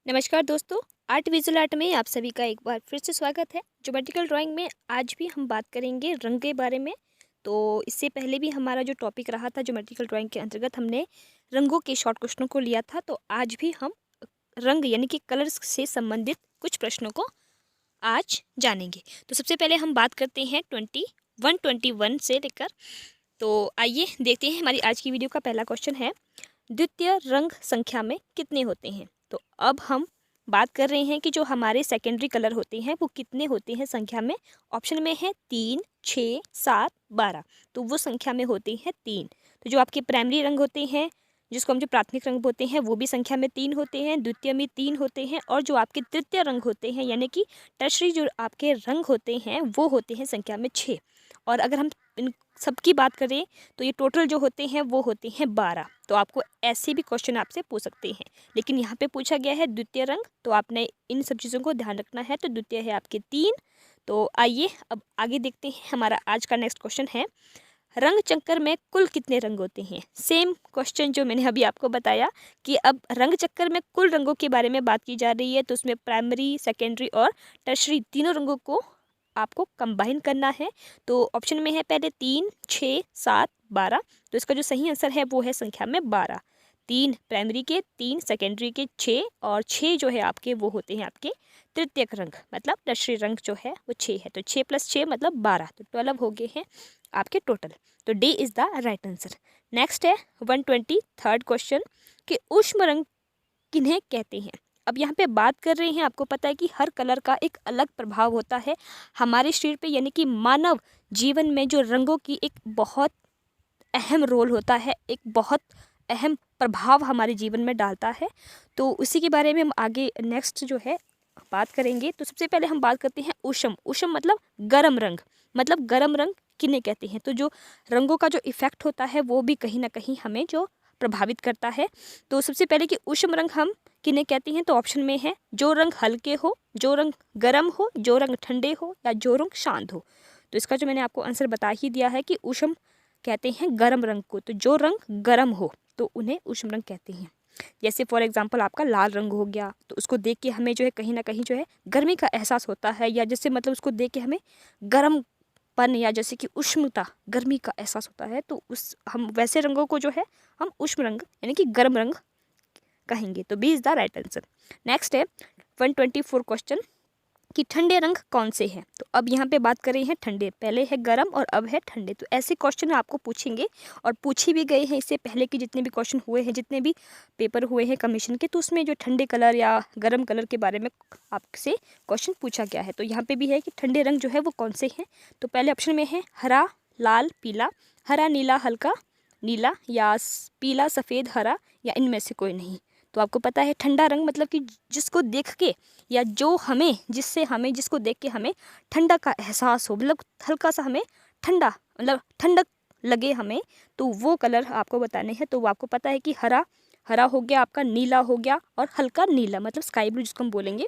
नमस्कार दोस्तों। Art visual art में आप सभी का एक बार फिर से स्वागत है। ज्योमेट्रिकल ड्राइंग में आज भी हम बात करेंगे रंग के बारे में। तो इससे पहले भी हमारा जो टॉपिक रहा था ज्योमेट्रिकल ड्राइंग के अंतर्गत हमने रंगों के शॉर्ट क्वेश्चनों को लिया था। तो आज भी हम रंग यानी कि कलर्स से संबंधित कुछ प्रश्नों को आज जानेंगे। तो सबसे पहले हम बात करते हैं 21 से लेकर। तो आइए देखते हैं हमारी आज की वीडियो का पहला क्वेश्चन है, द्वितीय रंग संख्या में कितने होते हैं। तो अब हम बात कर रहे हैं कि जो हमारे सेकेंडरी कलर होते हैं वो कितने होते हैं संख्या में। ऑप्शन में है 3, 6, 7, 12। तो वो संख्या में होते हैं 3। तो जो आपके प्राइमरी रंग होते हैं, जिसको हम जो प्राथमिक रंग होते हैं, वो भी संख्या में 3 होते हैं, द्वितीय में 3 होते हैं, और जो आपके तृतीय रंग होते हैं यानी कि टर्शरी जो आपके रंग होते हैं वो होते हैं संख्या में 6। और अगर हम इन सबकी बात करें तो ये टोटल जो होते हैं वो होते हैं 12। तो आपको ऐसे भी क्वेश्चन आपसे पूछ सकते हैं, लेकिन यहाँ पे पूछा गया है द्वितीय रंग, तो आपने इन सब चीज़ों को ध्यान रखना है। तो द्वितीय है आपके 3। तो आइए अब आगे देखते हैं। हमारा आज का नेक्स्ट क्वेश्चन है, रंग चक्कर में कुल कितने रंग होते हैं। सेम क्वेश्चन जो मैंने अभी आपको बताया कि अब रंग चक्कर में कुल रंगों के बारे में बात की जा रही है। तो उसमें प्राइमरी, सेकेंडरी और टर्शरी तीनों रंगों को आपको कंबाइन करना है। तो ऑप्शन में है पहले 3, 6, 7, 12। तो इसका जो सही आंसर है वो है संख्या में 12। 3 प्राइमरी के, 3 सेकेंडरी के, 6 और 6 जो है आपके वो होते हैं आपके तृतीयक रंग, मतलब टर्शरी रंग जो है वो 6 है। तो 6 + 6 मतलब 12। तो 12 हो गए हैं आपके टोटल। तो D is the right answer. Next है 123 क्वेश्चन कि ऊष्म रंग किन्हें कहते हैं। अब यहाँ पे बात कर रहे हैं, आपको पता है कि हर कलर का एक अलग प्रभाव होता है हमारे शरीर पे, यानी कि मानव जीवन में जो रंगों की एक बहुत अहम रोल होता है, एक बहुत अहम प्रभाव हमारे जीवन में डालता है। तो उसी के बारे में हम आगे नेक्स्ट जो है बात करेंगे। तो सबसे पहले हम बात करते हैं ऊष्म। ऊष्म मतलब गर्म रंग, मतलब गर्म रंग किन्हें कहते हैं। तो जो रंगों का जो इफेक्ट होता है वो भी कहीं ना कहीं हमें जो प्रभावित करता है। तो सबसे पहले कि ऊष्म रंग हम किन्हें कहते हैं, तो ऑप्शन में है जो रंग हल्के हो, जो रंग गर्म हो, जो रंग ठंडे हो, या जो रंग शांत हो। तो इसका जो मैंने आपको आंसर बता ही दिया है कि ऊष्म कहते हैं गर्म रंग को। तो जो रंग गर्म हो तो उन्हें ऊष्म रंग कहते हैं। जैसे फॉर एग्जांपल आपका लाल रंग हो गया, तो उसको देख के हमें जो है कहीं ना कहीं जो है गर्मी का एहसास होता है, या जैसे मतलब उसको देख के हमें गर्म पन या जैसे कि उष्णता, गर्मी का एहसास होता है। तो उस हम वैसे रंगों को जो है हम उष्ण रंग यानी कि गर्म रंग कहेंगे। तो B is the right answer. Next है 124 क्वेश्चन कि ठंडे रंग कौन से हैं। तो अब यहाँ पे बात कर रहे हैं ठंडे, पहले है गर्म और अब है ठंडे। तो ऐसे क्वेश्चन आपको पूछेंगे और पूछे भी गए हैं इससे पहले कि जितने भी क्वेश्चन हुए हैं, जितने भी पेपर हुए हैं कमीशन के, तो उसमें जो ठंडे कलर या गर्म कलर के बारे में आपसे क्वेश्चन पूछा गया है। तो यहाँ पे भी है कि ठंडे रंग जो है वो कौन से हैं। तो पहले ऑप्शन में है हरा, लाल, पीला, हरा, नीला, हल्का नीला, या पीला, सफ़ेद, हरा, या इनमें से कोई नहीं। तो आपको पता है ठंडा रंग मतलब कि जिसको देख के या जो हमें जिसको देख के हमें ठंडा का एहसास हो, मतलब हल्का सा हमें ठंडा मतलब ठंडक लगे हमें, तो वो कलर आपको बताने हैं। तो वो आपको पता है कि हरा हरा हो गया आपका, नीला हो गया, और हल्का नीला मतलब स्काई ब्लू जिसको हम बोलेंगे।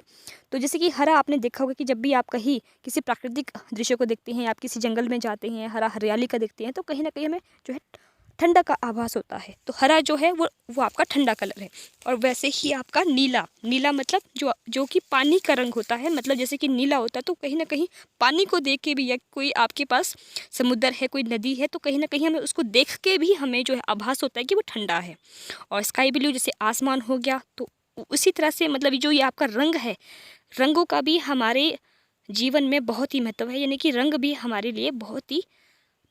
तो जैसे कि हरा आपने देखा होगा कि जब भी आप कहीं किसी प्राकृतिक दृश्य को देखते हैं, आप किसी जंगल में जाते हैं, हरा हरियाली का देखते हैं, तो कहीं ना कहीं हमें जो है ठंडा का आभास होता है। तो हरा जो है वो आपका ठंडा कलर है। और वैसे ही आपका नीला, नीला मतलब जो कि पानी का रंग होता है, मतलब जैसे कि नीला होता है तो कहीं ना कहीं पानी को देख के भी, या कोई आपके पास समुद्र है, कोई नदी है, तो कहीं ना कहीं हमें उसको देख के भी हमें जो है आभास होता है कि वो ठंडा है। और स्काई ब्लू जैसे आसमान हो गया, तो उसी तरह से मतलब जो ये आपका रंग है, रंगों का भी हमारे जीवन में बहुत ही महत्व है, यानी कि रंग भी हमारे लिए बहुत ही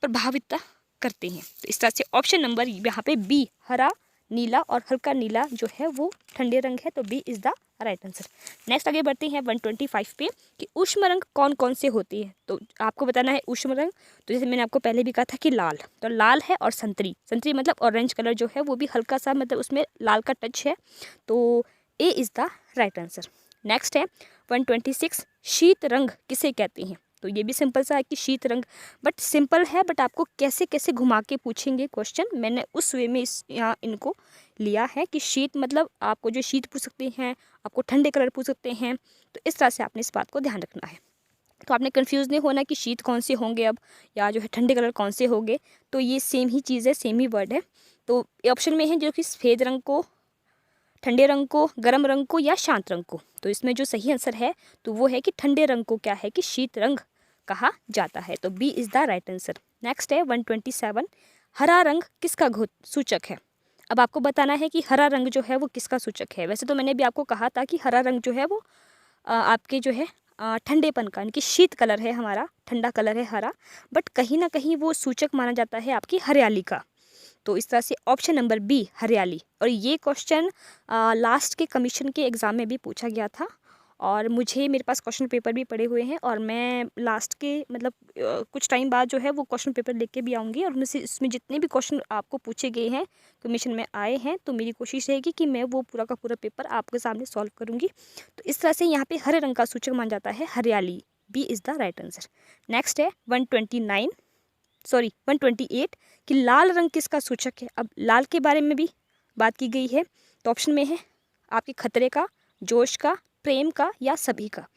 प्रभावित करते हैं। तो इस तरह से ऑप्शन नंबर यहाँ पे बी, हरा, नीला और हल्का नीला जो है वो ठंडे रंग है। तो B is the right answer. Next आगे बढ़ते हैं 125 पे कि ऊष्म रंग कौन कौन से होते हैं। तो आपको बताना है ऊष्म रंग। तो जैसे मैंने आपको पहले भी कहा था कि लाल, तो लाल है, और संतरी, संतरी मतलब ऑरेंज कलर जो है वो भी हल्का सा मतलब उसमें लाल का टच है। तो A is the right answer. Next है 126 शीत रंग किसे कहते हैं। तो ये भी सिंपल सा है कि शीत रंग, बट सिंपल है, बट आपको कैसे कैसे घुमा के पूछेंगे क्वेश्चन, मैंने उस वे में यहाँ इनको लिया है कि शीत मतलब आपको जो शीत पूछ सकते हैं, आपको ठंडे कलर पूछ सकते हैं। तो इस तरह से आपने इस बात को ध्यान रखना है। तो आपने कंफ्यूज नहीं होना कि शीत कौन से होंगे अब, या जो है ठंडे कलर कौन से होंगे। तो ये सेम ही चीज़ है, सेम ही वर्ड है। तो ऑप्शन में है जो कि सफ़ेद रंग को ठंडे रंग को, गर्म रंग को या शांत रंग को? तो इसमें जो सही आंसर है तो वो है कि ठंडे रंग को क्या है कि शीत रंग कहा जाता है। तो B is the right answer. Next है 127, हरा रंग किसका सूचक है? अब आपको बताना है कि हरा रंग जो है वो किसका सूचक है। वैसे तो मैंने भी आपको कहा था कि हरा रंग जो है वो आपके जो है ठंडेपन का, यानी कि शीत कलर है, हमारा ठंडा कलर है हरा, बट कहीं ना कहीं वो सूचक माना जाता है आपकी हरियाली का। तो इस तरह से ऑप्शन नंबर बी हरियाली। और ये क्वेश्चन लास्ट के कमीशन के एग्ज़ाम में भी पूछा गया था, और मुझे मेरे पास क्वेश्चन पेपर भी पड़े हुए हैं, और मैं लास्ट के मतलब कुछ टाइम बाद जो है वो क्वेश्चन पेपर लेके भी आऊँगी, और उनमें से इसमें जितने भी क्वेश्चन आपको पूछे गए हैं कमीशन में आए हैं, तो मेरी कोशिश रहेगी कि मैं वो पूरा का पूरा पेपर आपके सामने सॉल्व करूँगी। तो इस तरह से यहाँ पे हरे रंग का सूचक माना जाता है हरियाली। B is the right answer. Next है 128 कि लाल रंग किसका सूचक है? अब लाल के बारे में भी बात की गई है। तो ऑप्शन में है आपके खतरे का, जोश का, प्रेम का या सभी का।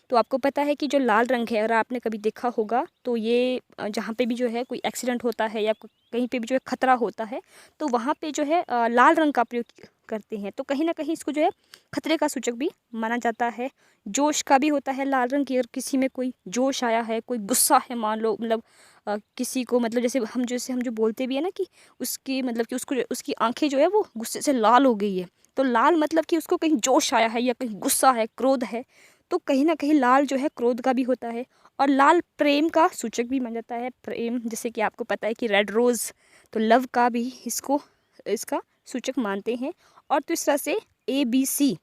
तो आपको पता है कि जो लाल रंग है, अगर आपने कभी देखा होगा तो ये जहाँ पे भी जो है कोई एक्सीडेंट होता है या कहीं पे भी जो है खतरा होता है, तो वहाँ पे जो है लाल रंग का प्रयोग करते हैं। तो कहीं ना कहीं इसको जो है खतरे का सूचक भी माना जाता है। जोश का भी होता है लाल रंग की, अगर किसी में कोई जोश आया है, कोई गुस्सा है, मान लो मतलब किसी को मतलब जैसे हम जो बोलते भी है ना कि उसकी मतलब कि उसको उसकी आंखें जो है वो गुस्से से लाल हो गई है, तो लाल मतलब कि उसको कहीं जोश आया है या कहीं गुस्सा है, क्रोध है। तो कहीं ना कहीं लाल जो है क्रोध का भी होता है। और लाल प्रेम का सूचक भी माना जाता है। प्रेम, जैसे कि आपको पता है कि रेड रोज़, तो लव का भी इसका सूचक मानते हैं। और तो इस तरह से ABC,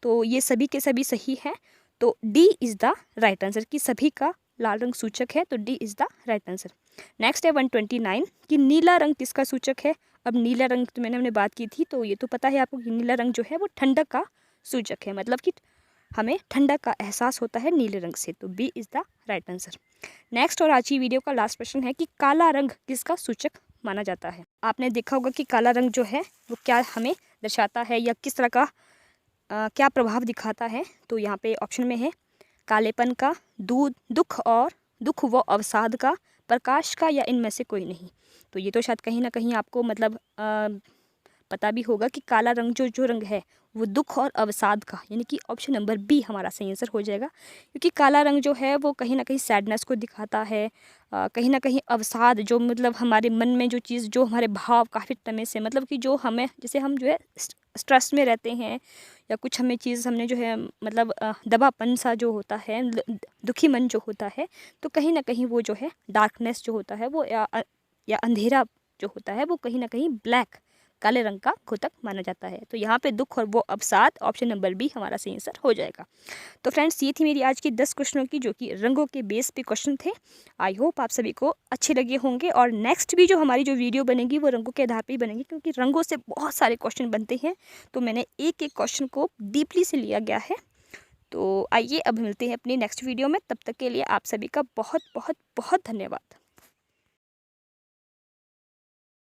तो ये सभी के सभी सही है। तो D is the right answer कि सभी का लाल रंग सूचक है, तो D is the right answer. Next है 129 कि नीला रंग किसका सूचक है? अब नीला रंग तो हमने बात की थी, तो ये तो पता है आपको कि नीला रंग जो है वो ठंडक का सूचक है, मतलब कि हमें ठंडक का एहसास होता है नीले रंग से। तो B is the right answer. Next और आज की वीडियो का लास्ट प्रश्न है कि काला रंग किसका सूचक माना जाता है? आपने देखा होगा कि काला रंग जो है वो क्या हमें दर्शाता है या किस तरह का क्या प्रभाव दिखाता है? तो यहाँ पे ऑप्शन में है कालेपन का, दुख व अवसाद का, प्रकाश का या इनमें से कोई नहीं। तो ये तो शायद कहीं ना कहीं आपको मतलब पता भी होगा कि काला रंग जो रंग है वो दुख और अवसाद का, यानी कि ऑप्शन नंबर बी हमारा सही आंसर हो जाएगा। क्योंकि काला रंग जो है वो कहीं ना कहीं सैडनेस को दिखाता है, कहीं ना कहीं अवसाद, जो मतलब हमारे मन में जो चीज़, जो हमारे भाव काफ़ी समय से मतलब कि जो हमें, जैसे हम जो है स्ट्रेस में रहते हैं या कुछ हमें चीज़ हमने जो है मतलब दबापन सा जो होता है, दुखी मन जो होता है, तो कहीं ना कहीं वो जो है डार्कनेस जो होता है वो या अंधेरा जो होता है वो कहीं ना कहीं ब्लैक, काले रंग का घोतक माना जाता है। तो यहाँ पे दुख और वो अवसाद, ऑप्शन नंबर बी हमारा सही आंसर हो जाएगा। तो फ्रेंड्स, ये थी मेरी आज की 10 क्वेश्चनों की, जो कि रंगों के बेस पे क्वेश्चन थे। आई होप आप सभी को अच्छे लगे होंगे, और नेक्स्ट भी जो हमारी जो वीडियो बनेगी वो रंगों के आधार पर ही बनेगी, क्योंकि रंगों से बहुत सारे क्वेश्चन बनते हैं। तो मैंने एक एक क्वेश्चन को डीपली से लिया गया है। तो आइए अब मिलते हैं अपनी नेक्स्ट वीडियो में। तब तक के लिए आप सभी का बहुत बहुत बहुत धन्यवाद।